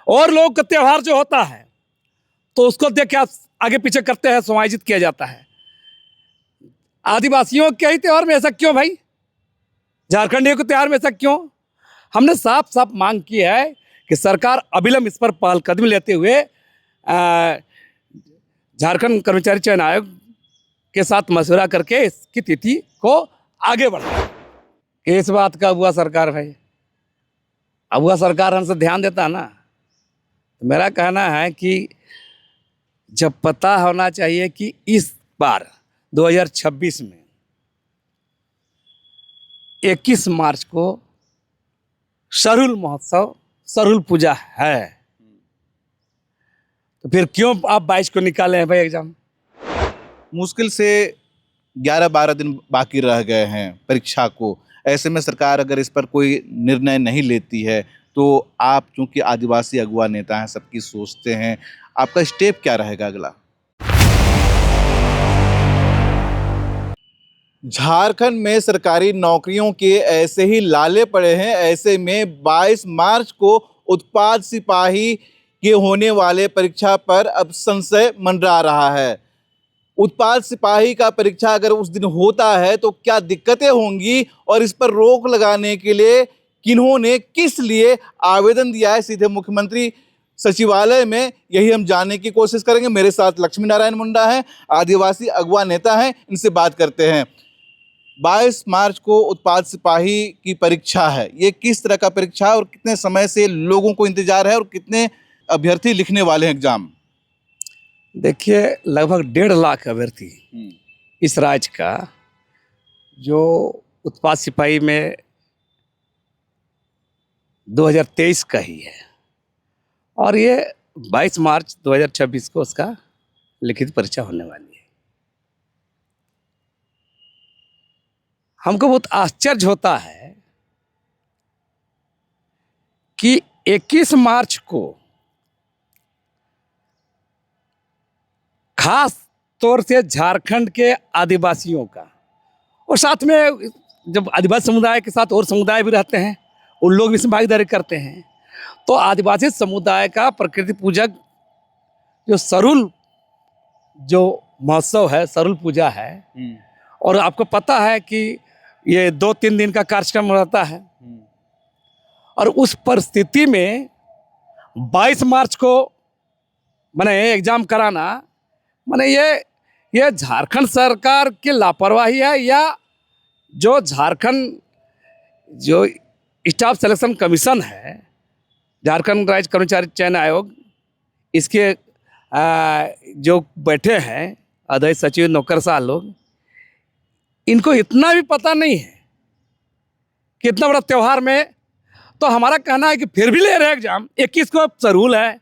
और लोग का त्योहार जो होता है तो उसको देख के आप आगे पीछे करते हैं, समायोजित किया जाता है। आदिवासियों के ही त्योहार में ऐसा क्यों भाई? झारखंडियों के त्योहार में ऐसा क्यों? हमने साफ साफ मांग की है कि सरकार अविलंब इस पर पहल कदम लेते हुए झारखंड कर्मचारी चयन आयोग के साथ मशवरा करके इसकी तिथि को आगे बढ़ाए। इस बात का हुआ सरकार भाई, अब हुआ सरकार हमसे ध्यान देता ना, तो मेरा कहना है कि जब पता होना चाहिए कि इस बार 2026 में 21 मार्च को सरहुल महोत्सव, सरहुल पूजा है, तो फिर क्यों आप 22 को निकाले हैं भाई एग्जाम? मुश्किल से 11-12 दिन बाकी रह गए हैं परीक्षा को। ऐसे में सरकार अगर इस पर कोई निर्णय नहीं लेती है तो आप चूंकि आदिवासी अगुवा नेता हैं, सबकी सोचते हैं, आपका स्टेप क्या रहेगा अगला? झारखंड में सरकारी नौकरियों के ऐसे ही लाले पड़े हैं। ऐसे में 22 मार्च को उत्पाद सिपाही के होने वाले परीक्षा पर अब संशय मंडरा रहा है। उत्पाद सिपाही का परीक्षा अगर उस दिन होता है तो क्या दिक्कतें होंगी और इस पर रोक लगाने के लिए किन्होंने किस लिए आवेदन दिया है सीधे मुख्यमंत्री सचिवालय में, यही हम जानने की कोशिश करेंगे। मेरे साथ लक्ष्मी नारायण मुंडा हैं, आदिवासी अगवा नेता हैं, इनसे बात करते हैं। 22 मार्च को उत्पाद सिपाही की परीक्षा है, ये किस तरह का परीक्षा है और कितने समय से लोगों को इंतजार है और कितने अभ्यर्थी लिखने वाले हैं एग्जाम? देखिए, लगभग 1.5 लाख अभ्यर्थी इस राज्य का जो उत्पाद सिपाही में 2023 का ही है, और ये 22 मार्च 2026 को उसका लिखित परीक्षा होने वाली है। हमको बहुत आश्चर्य होता है कि 21 मार्च को खास तौर से झारखंड के आदिवासियों का, और साथ में जब आदिवासी समुदाय के साथ और समुदाय भी रहते हैं, उन लोग भी इसमें भागीदारी करते हैं, तो आदिवासी समुदाय का प्रकृति पूजक जो सरहुल जो महोत्सव है, सरहुल पूजा है, और आपको पता है कि ये 2-3 दिन का कार्यक्रम रहता है, और उस परिस्थिति में 22 मार्च को मैंने एग्जाम कराना, मैंने ये झारखंड सरकार की लापरवाही है, या जो झारखंड जो स्टाफ सिलेक्शन कमीशन है, झारखंड राज्य कर्मचारी चयन आयोग, इसके जो बैठे हैं अध्यक्ष सचिव नौकरशाह लोग, इनको इतना भी पता नहीं है कि इतना बड़ा त्यौहार में, तो हमारा कहना है कि फिर भी ले रहे एग्जाम। 21 को सरहुल है,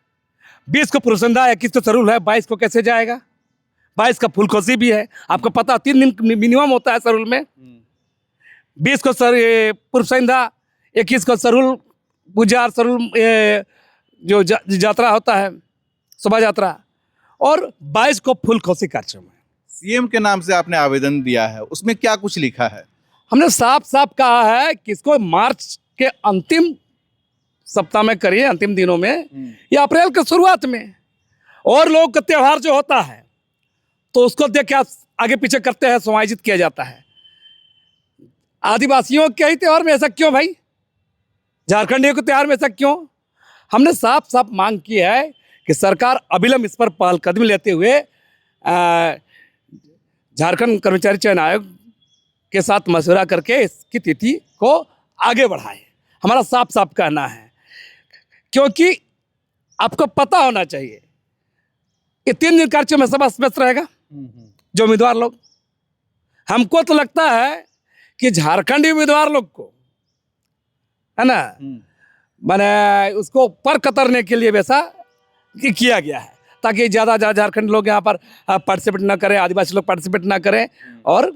20 को पुरसंदा, 21 को सरहुल है, 22 को कैसे जाएगा? 22 का फुलकोसी भी है, आपको पता 3 दिन मिनिमम होता है सरहुल में। 20 को पुरसंदा, 21 को सरहुल पूजा, सरहुल जो यात्रा होता है, शोभा यात्रा, और 22 को फुलकोसी कार्यक्रम है। सीएम के नाम से आपने आवेदन दिया है, उसमें क्या कुछ लिखा है? हमने साफ साफ कहा है कि इसको मार्च के अंतिम सप्ताह में करिए, अंतिम दिनों में या अप्रैल के शुरुआत में। और लोग का त्योहार जो होता है तो उसको देख के आप आगे पीछे करते हैं, समायोजित किया जाता है। आदिवासियों के ही त्योहार में ऐसा क्यों भाई? झारखंडियों के त्योहार में ऐसा क्यों? हमने साफ साफ मांग की है कि सरकार अविलंब इस पर पहल कदम लेते हुए झारखंड कर्मचारी चयन आयोग के साथ मशवरा करके इसकी तिथि को आगे बढ़ाए। हमारा साफ साफ कहना है, क्योंकि आपको पता होना चाहिए ये 3 दिन कार्यक्रम में सब व्यस्त रहेगा जो उम्मीदवार लोग। हमको तो लगता है कि झारखंडी उम्मीदवार लोग को, है ना, मैंने उसको पर कतरने के लिए वैसा किया गया है, ताकि ज़्यादा झारखंड लोग यहाँ पर पार्टिसिपेट ना करें, आदिवासी लोग पार्टिसिपेट ना करें और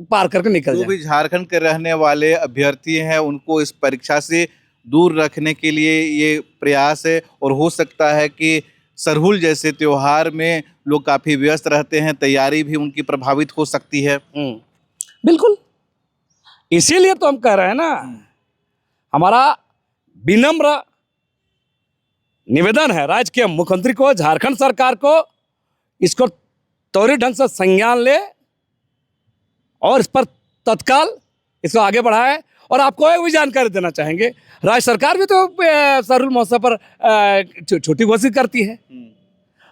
पार करके निकल जाए। जो भी झारखंड के रहने वाले अभ्यर्थी हैं उनको इस परीक्षा से दूर रखने के लिए ये प्रयास है, और हो सकता है कि सरहुल जैसे त्योहार में लोग काफ़ी व्यस्त रहते हैं, तैयारी भी उनकी प्रभावित हो सकती है। बिल्कुल, इसीलिए तो हम कह रहे हैं ना, हमारा विनम्र निवेदन है राज्य के मुख्यमंत्री को, झारखंड सरकार को, इसको त्वरित ढंग से संज्ञान ले और इस पर तत्काल इसको आगे बढ़ाए। और आपको एक भी जानकारी देना चाहेंगे, राज्य सरकार भी तो सरहुल महोत्सव पर छुट्टी घोषित करती है।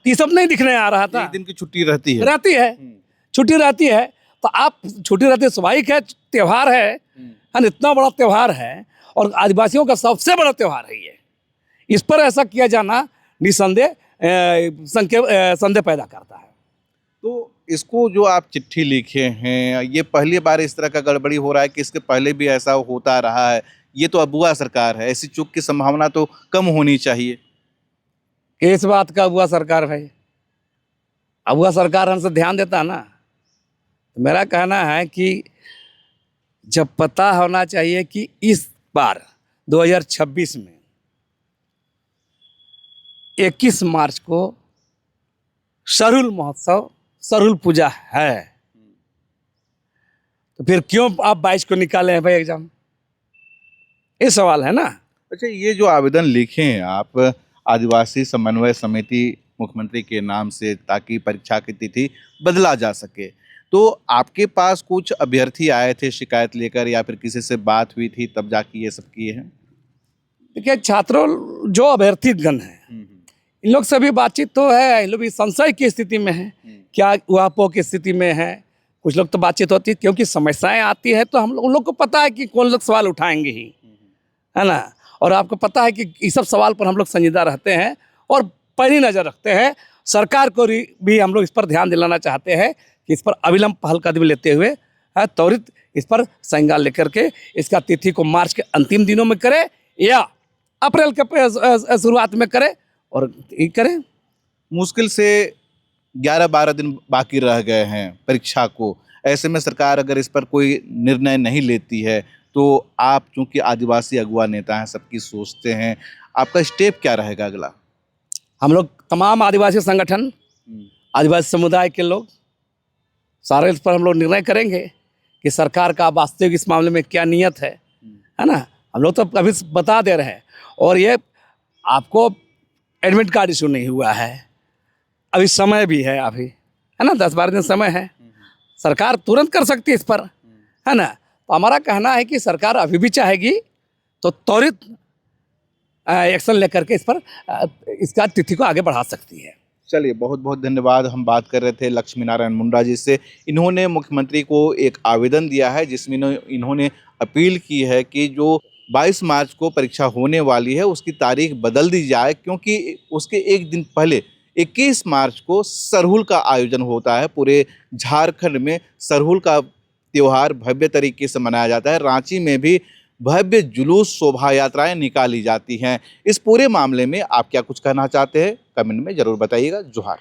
ये सब नहीं दिखने आ रहा था। एक दिन की छुट्टी रहती है। छुट्टी रहती है, तो आप छुट्टी रहती है, स्वाभाविक है, त्यौहार है ना, इतना बड़ा त्यौहार है और आदिवासियों का सबसे बड़ा त्यौहार है ये। इस पर ऐसा किया जाना निसंदेह संदेह पैदा करता है। तो इसको जो आप चिट्ठी लिखे हैं, ये पहली बार इस तरह का गड़बड़ी हो रहा है कि इसके पहले भी ऐसा होता रहा है? ये तो अबुआ सरकार है, ऐसी चूक की संभावना तो कम होनी चाहिए। किस बात का अबुआ सरकार भाई? अबुआ सरकार हमसे ध्यान देता ना। तो मेरा कहना है कि जब पता होना चाहिए कि इस बार 2026 में 21 मार्च को सरहुल महोत्सव, सरहुल पूजा है, तो फिर क्यों आप 22 को निकाले हैं भाई एग्जाम? ये सवाल है ना। अच्छा, ये जो आवेदन लिखे हैं आप आदिवासी समन्वय समिति मुख्यमंत्री के नाम से, ताकि परीक्षा की तिथि बदला जा सके, तो आपके पास कुछ अभ्यर्थी आए थे शिकायत लेकर या फिर किसी से बात हुई थी तब जाके ये सब किए हैं? देखिए, छात्रों जो अभ्यर्थीगण हैं, इन लोग से भी बातचीत तो है, इन लोग भी संशय की स्थिति में हैं, क्या उहापोह की स्थिति में है। कुछ लोग तो बातचीत होती है, क्योंकि समस्याएं आती है तो हम लोग, उन लोग को पता है कि कौन लोग सवाल उठाएंगे ही, है ना। और आपको पता है कि इस सब सवाल पर हम लोग संजीदा रहते हैं और पैनी नज़र रखते हैं। सरकार को भी हम लोग इस पर ध्यान दिलाना चाहते हैं कि इस पर अविलंब पहल कदमी लेते हुए त्वरित इस पर संज्ञान लेकर के इसका तिथि को मार्च के अंतिम दिनों में करे या अप्रैल के शुरुआत में करे और ये करें। मुश्किल से 11-12 दिन बाकी रह गए हैं परीक्षा को। ऐसे में सरकार अगर इस पर कोई निर्णय नहीं लेती है तो आप चूंकि आदिवासी अगुवा नेता हैं, सबकी सोचते हैं, आपका स्टेप क्या रहेगा अगला? हम लोग तमाम आदिवासी संगठन, आदिवासी समुदाय के लोग सारे इस पर हम लोग निर्णय करेंगे कि सरकार का वास्तविक इस मामले में क्या नियत है ना। हम लोग तो अभी बता दे रहे हैं। और ये आपको एडमिट कार्ड इशू नहीं हुआ है, अभी समय भी है, अभी है ना, 10-12 दिन समय है। सरकार तुरंत कर सकती है इस पर, है ना। तो हमारा कहना है कि सरकार अभी भी चाहेगी तो त्वरित एक्शन लेकर के इस पर इसका तिथि को आगे बढ़ा सकती है। चलिए, बहुत बहुत धन्यवाद। हम बात कर रहे थे लक्ष्मी नारायण मुंडा जी से। इन्होंने मुख्यमंत्री को एक आवेदन दिया है जिसमें इन्होंने अपील की है कि जो 22 मार्च को परीक्षा होने वाली है उसकी तारीख बदल दी जाए, क्योंकि उसके एक दिन पहले 21 मार्च को सरहुल का आयोजन होता है। पूरे झारखंड में सरहुल का त्यौहार भव्य तरीके से मनाया जाता है। रांची में भी भव्य जुलूस, शोभा यात्राएं निकाली जाती हैं। इस पूरे मामले में आप क्या कुछ कहना चाहते हैं, कमेंट में ज़रूर बताइएगा। जोहार।